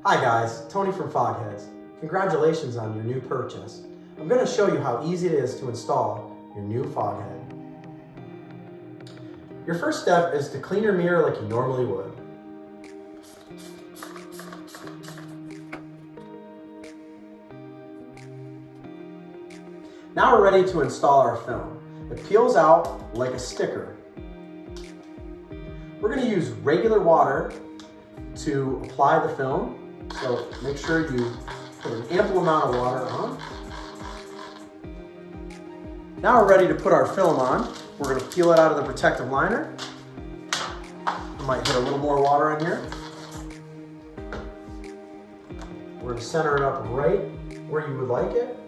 Hi guys, Tony from Fogheadz. Congratulations on your new purchase. I'm going to show you how easy it is to install your new foghead. Your first step is to clean your mirror like you normally would. Now we're ready to install our film. It peels out like a sticker. We're going to use regular water to apply the film. So make sure you put an ample amount of water on. Now we're ready to put our film on. We're going to peel it out of the protective liner. I might hit a little more water on here. We're going to center it up right where you would like it.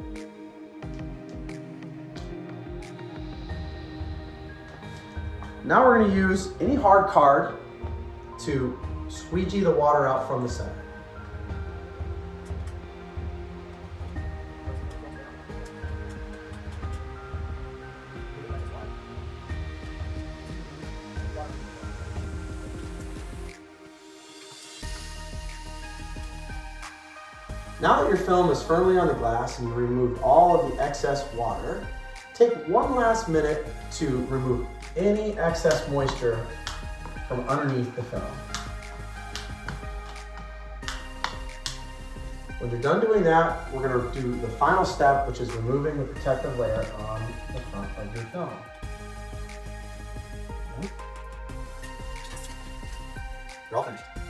Now we're going to use any hard card to squeegee the water out from the center. Now that your film is firmly on the glass and you removed all of the excess water, take one last minute to remove any excess moisture from underneath the film. When you're done doing that, we're going to do the final step, which is removing the protective layer on the front of your film. Okay. You're all finished.